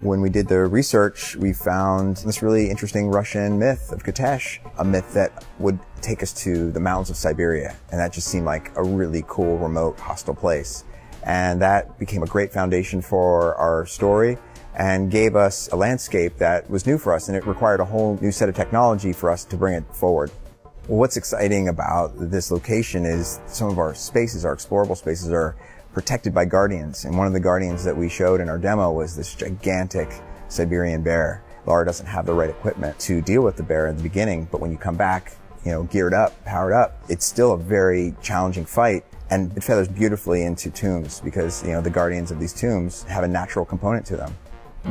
When we did the research, we found this really interesting Russian myth of Kitesh, a myth that would take us to the mountains of Siberia. And that just seemed like a really cool, remote, hostile place. And that became a great foundation for our story and gave us a landscape that was new for us, and it required a whole new set of technology for us to bring it forward. Well, what's exciting about this location is some of our spaces, our explorable spaces, are protected by guardians. And one of the guardians that we showed in our demo was this gigantic Siberian bear. Lara doesn't have the right equipment to deal with the bear in the beginning, but when you come back, geared up, powered up, it's still a very challenging fight. And it feathers beautifully into tombs because, the guardians of these tombs have a natural component to them.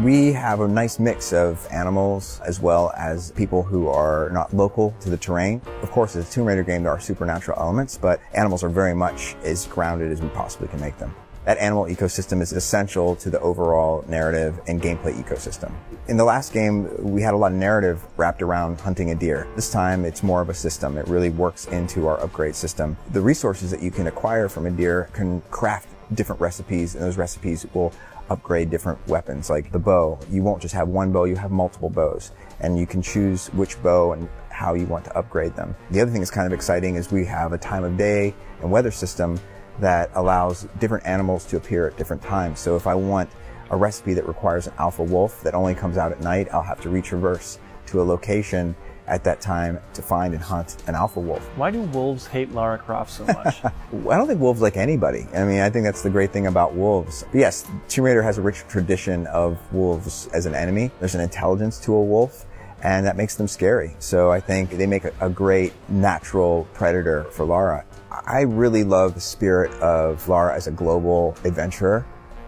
We have a nice mix of animals as well as people who are not local to the terrain. Of course, as a Tomb Raider game, there are supernatural elements, but animals are very much as grounded as we possibly can make them. That animal ecosystem is essential to the overall narrative and gameplay ecosystem. In the last game, we had a lot of narrative wrapped around hunting a deer. This time, it's more of a system. It really works into our upgrade system. The resources that you can acquire from a deer can craft different recipes, and those recipes will upgrade different weapons, like the bow. You won't just have one bow, you have multiple bows, and you can choose which bow and how you want to upgrade them. The other thing that's kind of exciting is we have a time of day and weather system that allows different animals to appear at different times. So if I want a recipe that requires an alpha wolf that only comes out at night, I'll have to retraverse to a location at that time to find and hunt an alpha wolf. Why do wolves hate Lara Croft so much? I don't think wolves like anybody. I think that's the great thing about wolves. But yes, Tomb Raider has a rich tradition of wolves as an enemy. There's an intelligence to a wolf, and that makes them scary. So I think they make a great natural predator for Lara. I really love the spirit of Lara as a global adventurer.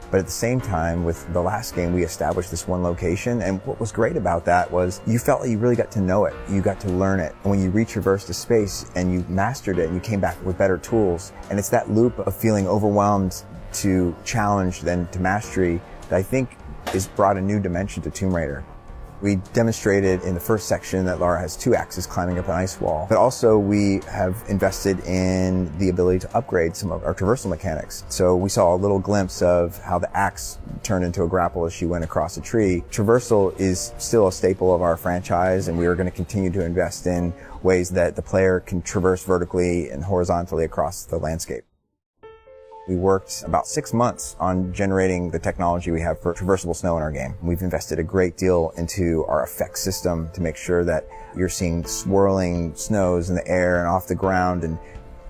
But at the same time, with the last game, we established this one location. And what was great about that was you felt like you really got to know it. You got to learn it. And when you retraversed a space and you mastered it and you came back with better tools, and it's that loop of feeling overwhelmed to challenge then to mastery that I think has brought a new dimension to Tomb Raider. We demonstrated in the first section that Lara has 2 axes climbing up an ice wall, but also we have invested in the ability to upgrade some of our traversal mechanics. So we saw a little glimpse of how the axe turned into a grapple as she went across a tree. Traversal is still a staple of our franchise, and we are going to continue to invest in ways that the player can traverse vertically and horizontally across the landscape. We worked about 6 months on generating the technology we have for traversable snow in our game. We've invested a great deal into our effects system to make sure that you're seeing swirling snows in the air and off the ground and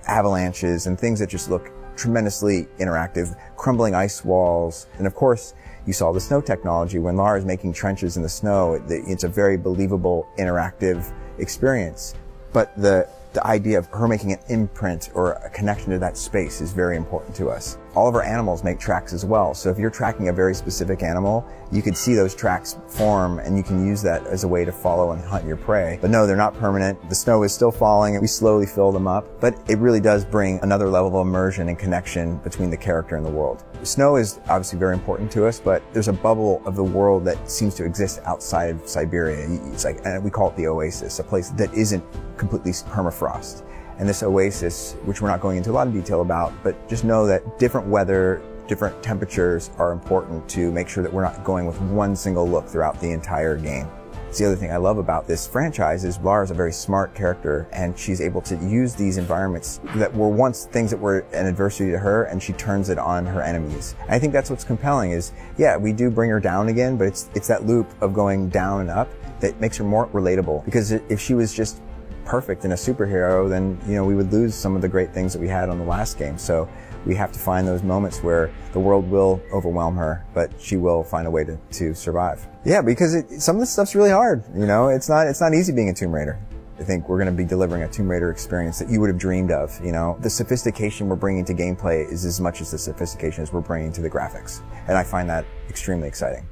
avalanches and things that just look tremendously interactive, crumbling ice walls. And of course, you saw the snow technology. When Lara is making trenches in the snow, it's a very believable, interactive experience. But the idea of her making an imprint or a connection to that space is very important to us. All of our animals make tracks as well. So if you're tracking a very specific animal, you could see those tracks form and you can use that as a way to follow and hunt your prey. But no, they're not permanent. The snow is still falling and we slowly fill them up. But it really does bring another level of immersion and connection between the character and the world. Snow is obviously very important to us, but there's a bubble of the world that seems to exist outside of Siberia. It's like, and we call it the oasis, a place that isn't completely permafrost. And this oasis, which we're not going into a lot of detail about, but just know that different weather, different temperatures are important to make sure that we're not going with one single look throughout the entire game. It's the other thing I love about this franchise is Lara's a very smart character, and she's able to use these environments that were once things that were an adversity to her, and she turns it on her enemies. And I think that's what's compelling is, yeah, we do bring her down again, but it's that loop of going down and up that makes her more relatable. Because if she was just perfect and a superhero, then we would lose some of the great things that we had on the last game. So we have to find those moments where the world will overwhelm her, but she will find a way to survive. Yeah, because some of this stuff's really hard. It's not easy being a Tomb Raider. I think we're going to be delivering a Tomb Raider experience that you would have dreamed of. The sophistication we're bringing to gameplay is as much as the sophistication as we're bringing to the graphics, and I find that extremely exciting.